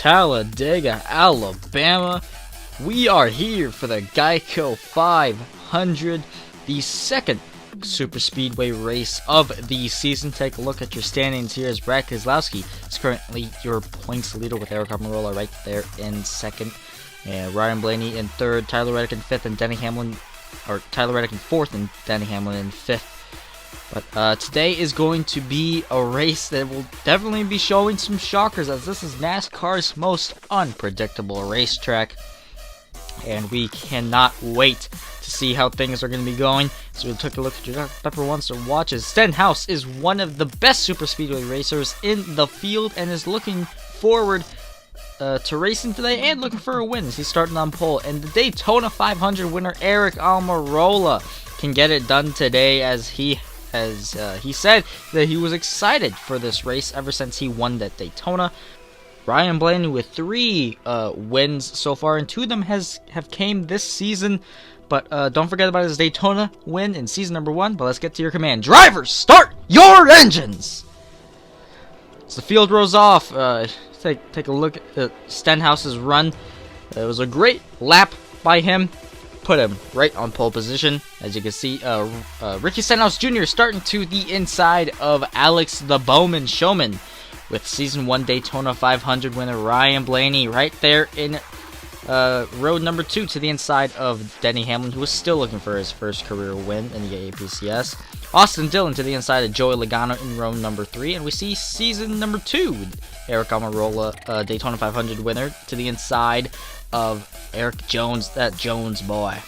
Talladega, Alabama. We are here for the Geico 500, the second super speedway race of the season. Take a look at your standings here as Brad Keselowski is currently your points leader with Aric Almirola right there in second, and Ryan Blaney in third, Tyler Reddick in fifth, and Tyler Reddick in fourth, and Denny Hamlin in fifth. But today is going to be a race that will definitely be showing some shockers, as this is NASCAR's most unpredictable racetrack. And we cannot wait to see how things are going to be going. So we took a look at your Pepper wants to watch. Stenhouse is one of the best super speedway racers in the field and is looking forward to racing today and looking for a win. He's starting on pole. And the Daytona 500 winner Aric Almirola can get it done today, as he said that he was excited for this race ever since he won that Daytona. Ryan Blaney with 3 wins so far, and 2 of them have came this season. But don't forget about his Daytona win in season number 1. But let's get to your command. Drivers, start your engines! As the field rolls off, take a look at Stenhouse's run. It was a great lap by him. Put him right on pole position. As you can see, Ricky Stenhouse Jr. starting to the inside of Alex the Bowman Showman, with Season 1 Daytona 500 winner Ryan Blaney right there in road number 2 to the inside of Denny Hamlin, who was still looking for his first career win in the AAPCS. Austin Dillon to the inside of Joey Logano in row number 3, and we see Season number 2 Aric Almirola, Daytona 500 winner, to the inside of Eric Jones, that Jones boy.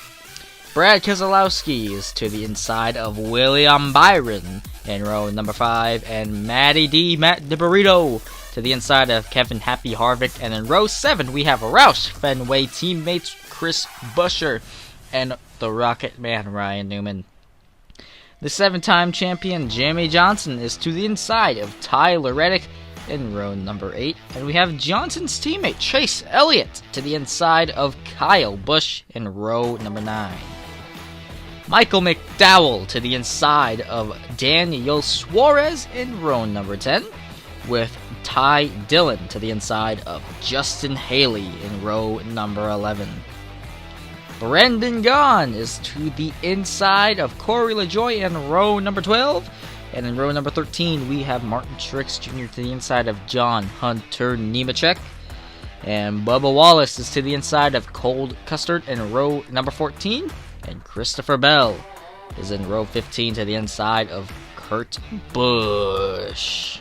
Brad Keselowski is to the inside of William Byron in row number 5, and Matt DiBurrito to the inside of Kevin Happy Harvick, and in row 7 we have Roush Fenway teammates Chris Buescher and the Rocket Man Ryan Newman. The 7-time champion Jimmie Johnson is to the inside of Tyler Reddick in row number 8, and we have Johnson's teammate Chase Elliott to the inside of Kyle Busch in row number 9. Michael McDowell to the inside of Daniel Suarez in row number 10, with Ty Dillon to the inside of Justin Haley in row number 11. Brendan Gaughan is to the inside of Corey LaJoie in row number 12. And in row number 13, we have Martin Truex Jr. to the inside of John Hunter Nemechek. And Bubba Wallace is to the inside of Cole Custer in row number 14. And Christopher Bell is in row 15 to the inside of Kurt Busch.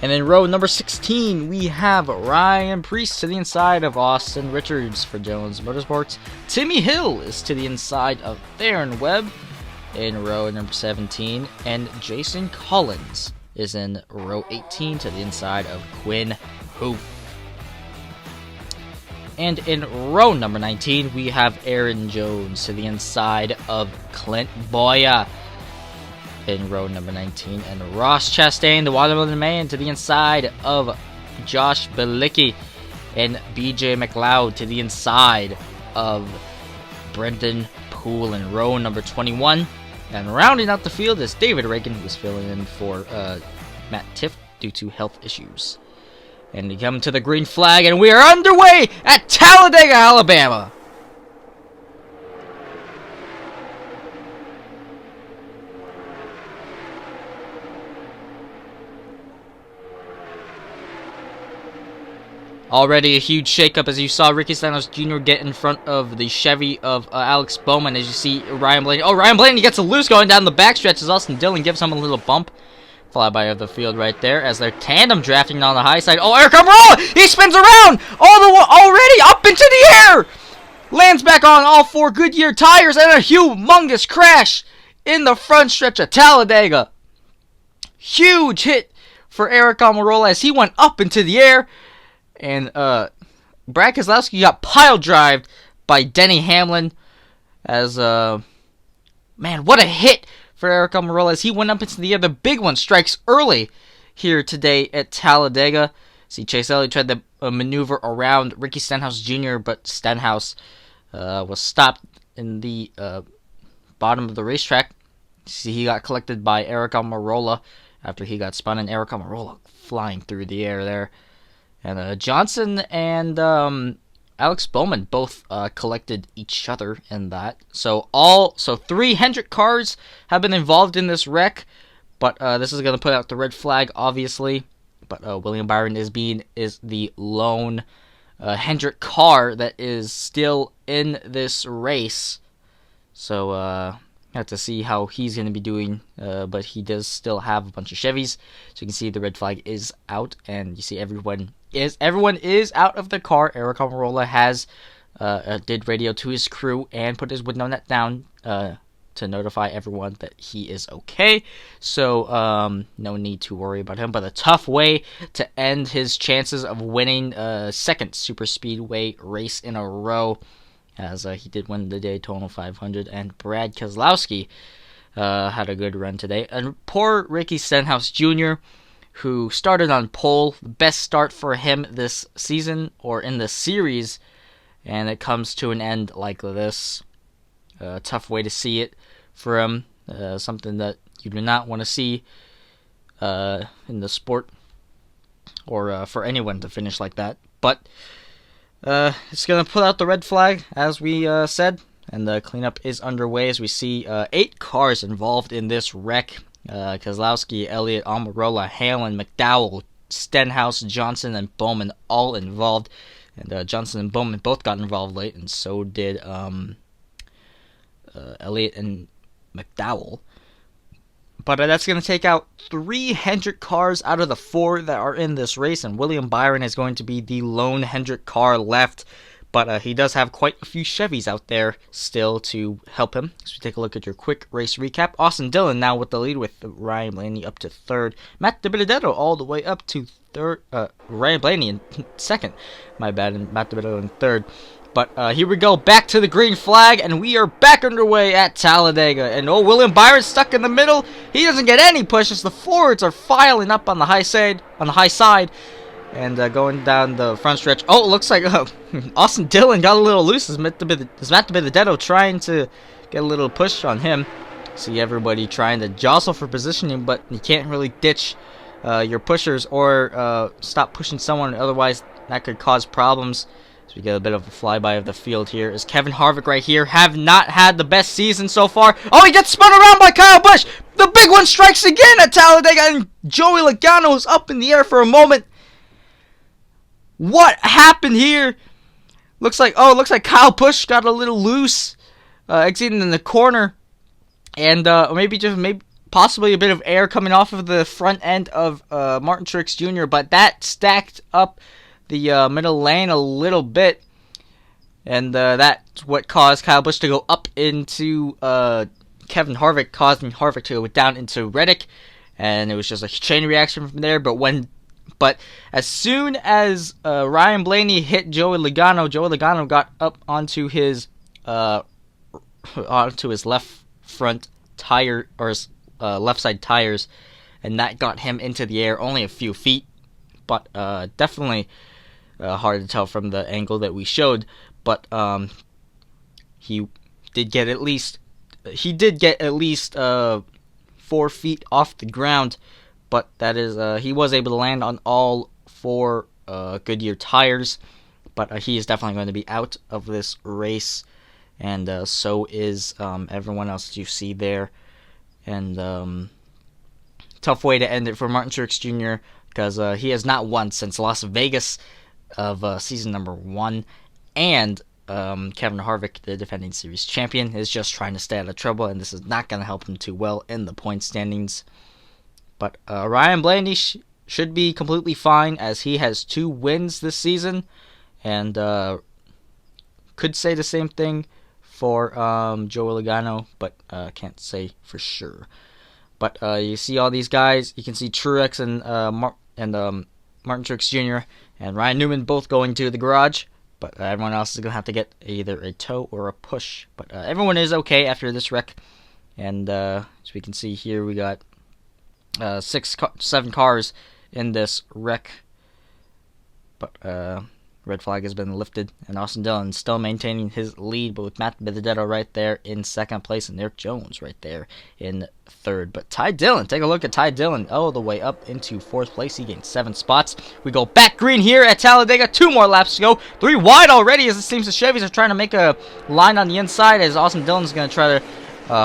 And in row number 16, we have Ryan Preece to the inside of Austin Richards for Jones Motorsports. Timmy Hill is to the inside of Theron Webb in row number 17, and Jason Collins is in row 18 to the inside of Quinn Hoof. And in row number 19, we have Aaron Jones to the inside of Clint Boya in row number 19, and Ross Chastain, the Watermelon Man, to the inside of Josh Bilicki, and BJ McLeod to the inside of Brendan Poole in row number 21. And rounding out the field is David Reagan, who is filling in for Matt Tiff due to health issues. And we come to the green flag, and we are underway at Talladega, Alabama. Already a huge shakeup, as you saw Ricky Stenhouse Jr. get in front of the Chevy of Alex Bowman. As you see Ryan Blaney. Oh, Ryan Blaney gets a loose going down the backstretch as Austin Dillon gives him a little bump. Flyby of the field right there as they're tandem drafting on the high side. Oh, Aric Almirola! He spins around already up into the air! Lands back on all 4 Goodyear tires, and a humongous crash in the front stretch of Talladega. Huge hit for Aric Almirola as he went up into the air. And Brad Keselowski got pile drived by Denny Hamlin, as man, what a hit for Aric Almirola as he went up into the air. The big one strikes early here today at Talladega. See, Chase Elliott tried to maneuver around Ricky Stenhouse Jr., but Stenhouse was stopped in the bottom of the racetrack. See, he got collected by Aric Almirola after he got spun, and Aric Almirola flying through the air there. And Johnson and Alex Bowman both collected each other in that. So 3 Hendrick cars have been involved in this wreck, but this is going to put out the red flag, obviously. But William Byron is the lone Hendrick car that is still in this race. So have to see how he's going to be doing, but he does still have a bunch of Chevys. So you can see the red flag is out, and you see everyone is out of the car. Eric Almirola has did radio to his crew and put his window net down to notify everyone that he is okay. So no need to worry about him. But a tough way to end his chances of winning a second super speedway race in a row, as he did win the Daytona 500, and Brad Keselowski had a good run today. And poor Ricky Stenhouse Jr., who started on pole, the best start for him this season, or in the series, and it comes to an end like this. Tough way to see it for him, something that you do not want to see in the sport, or for anyone to finish like that. But it's going to put out the red flag, as we said, and the cleanup is underway as we see 8 cars involved in this wreck. Keselowski, Elliott, Almirola, Halen, McDowell, Stenhouse, Johnson, and Bowman all involved. And Johnson and Bowman both got involved late, and so did Elliott and McDowell. But that's going to take out 3 Hendrick cars out of the 4 that are in this race, and William Byron is going to be the lone Hendrick car left. But he does have quite a few Chevys out there still to help him. So we take a look at your quick race recap. Austin Dillon now with the lead, with Ryan Blaney up to 3rd. Matt DiBenedetto all the way up to 3rd. Ryan Blaney in 2nd. My bad, and Matt DiBenedetto in 3rd. But here we go, back to the green flag, and we are back underway at Talladega. And William Byron stuck in the middle. He doesn't get any pushes. The Fords are filing up on the high side, and going down the front stretch. Oh, it looks like Austin Dillon got a little loose. Is Matt DiBenedetto trying to get a little push on him? See everybody trying to jostle for positioning, but you can't really ditch your pushers or stop pushing someone. Otherwise, that could cause problems. So we get a bit of a flyby of the field here. Is Kevin Harvick right here? Have not had the best season so far. Oh, he gets spun around by Kyle Busch. The big one strikes again at Talladega, and Joey Logano is up in the air for a moment. What happened here? Looks like Kyle Busch got a little loose, exiting in the corner, and possibly a bit of air coming off of the front end of Martin Truex Jr., but that stacked up the middle lane a little bit, and that's what caused Kyle Busch to go up into Kevin Harvick, causing Harvick to go down into Reddick, and it was just a chain reaction from there. But as soon as Ryan Blaney hit Joey Logano got up onto his left front tire, or his left side tires, and that got him into the air only a few feet. But definitely hard to tell from the angle that we showed. But he did get at least 4 feet off the ground. But that is, he was able to land on all 4 Goodyear tires. But he is definitely going to be out of this race, and so is everyone else that you see there. And tough way to end it for Martin Truex Jr., because he has not won since Las Vegas of season number 1. And Kevin Harvick, the defending series champion, is just trying to stay out of trouble, and this is not going to help him too well in the point standings. But Ryan Blaney should be completely fine, as he has 2 wins this season, and could say the same thing for Joey Logano, but can't say for sure. But you see all these guys. You can see Truex and Martin Truex Jr. and Ryan Newman both going to the garage. But everyone else is going to have to get either a tow or a push. But everyone is okay after this wreck. And as we can see here, we got 7 cars in this wreck. But Red flag has been lifted, and Austin Dillon still maintaining his lead, but with Matt Benedetto right there in second place, and Eric Jones right there in third. But Ty Dillon, take a look at Ty Dillon all the way up into fourth place. He gained 7 spots. We go back green here at Talladega. 2 more laps to go. 3 wide already, as it seems the Chevys are trying to make a line on the inside, as Austin Dillon's going to try to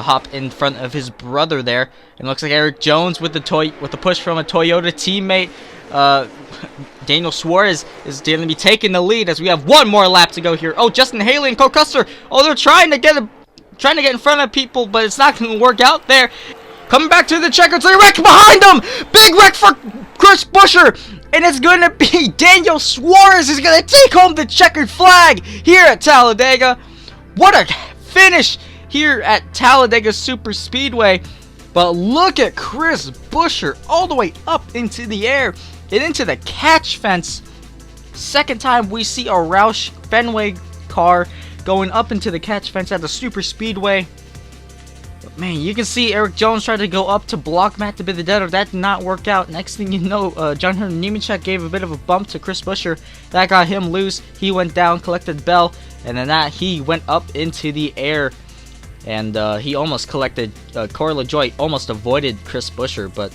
hop in front of his brother there. And looks like Eric Jones with the push from a Toyota teammate. Daniel Suarez is going to be taking the lead as we have 1 more lap to go here. Oh, Justin Haley and Cole Custer. Oh, they're trying to get in front of people, but it's not going to work out there. Coming back to the checkered flag, wreck behind him. Big wreck for Chris Buescher, and it's going to be Daniel Suarez is going to take home the checkered flag here at Talladega. What a finish here at Talladega Super Speedway. But look at Chris Buescher all the way up into the air and into the catch fence. Second time we see a Roush Fenway car going up into the catch fence at the Super Speedway. But man, you can see Eric Jones tried to go up to block Matt Benedetto. That did not work out. Next thing you know, John Hunter Nemechek gave a bit of a bump to Chris Buescher. That got him loose. He went down, collected Bell, and then he went up into the air. And he almost collected, Corey LaJoie almost avoided Chris Buescher, but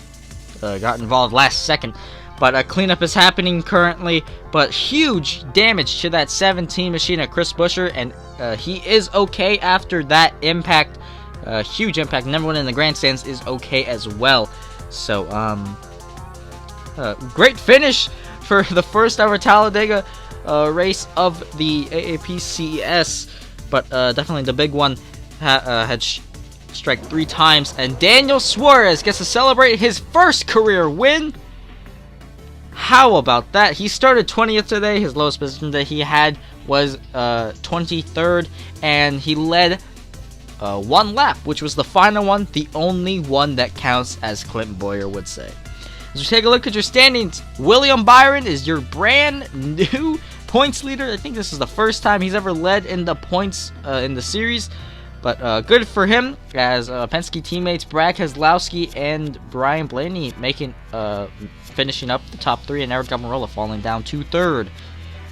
got involved last second. But a cleanup is happening currently, but huge damage to that 17 machine of Chris Buescher, and he is okay after that impact. Huge impact. Number 1 in the grandstands is okay as well. So, great finish for the first ever Talladega race of the AAPCS, but definitely the big one. Had strike 3 times, and Daniel Suarez gets to celebrate his first career win. How about that? He started 20th today. His lowest position that he had was 23rd, and he led 1 lap, which was the final one, the only one that counts, as Clint Boyer would say. As we take a look at your standings, William Byron is your brand new points leader. I think this is the first time he's ever led in the points in the series. But good for him, as Penske teammates Brad Keselowski and Brian Blaney finishing up the top 3, and Eric Almirola falling down to 3rd.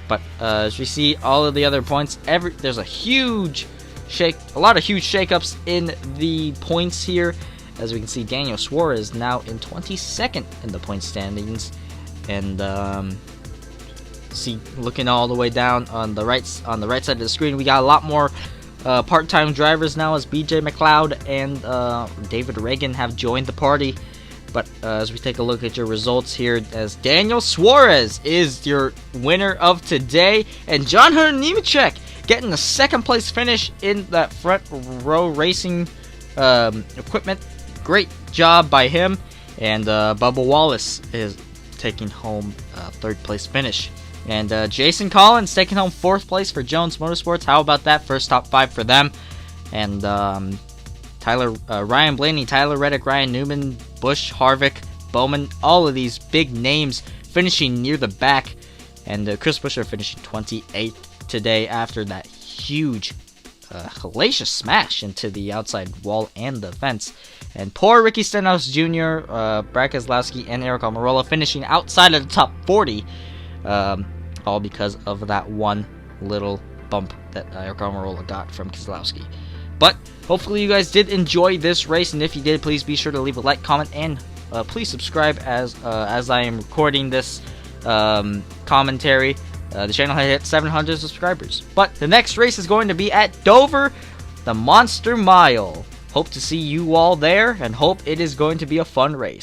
But as we see all of the other points, there's a lot of huge shakeups in the points here. As we can see, Daniel Suarez now in 22nd in the point standings, and looking all the way down on the right side of the screen, we got a lot more part-time drivers now, as BJ McLeod and David Reagan have joined the party. But as we take a look at your results here, as Daniel Suarez is your winner of today, and John Hunter Nemechek getting the 2nd place finish in that front row racing equipment. Great job by him. And Bubba Wallace is taking home 3rd place finish. And Jason Collins taking home 4th place for Jones Motorsports. How about that? First top 5 for them. And Ryan Blaney, Tyler Reddick, Ryan Newman, Busch, Harvick, Bowman, all of these big names finishing near the back. And Chris Buescher finishing 28th today after that huge, hellacious smash into the outside wall and the fence. And poor Ricky Stenhouse Jr., Brad Keselowski, and Eric Almirola finishing outside of the top 40. All because of that one little bump that Eric Almirola got from Keselowski. But hopefully you guys did enjoy this race, and if you did, please be sure to leave a like, comment, and please subscribe as I am recording this commentary. The channel had hit 700 subscribers. But the next race is going to be at Dover, the Monster Mile. Hope to see you all there, and hope it is going to be a fun race.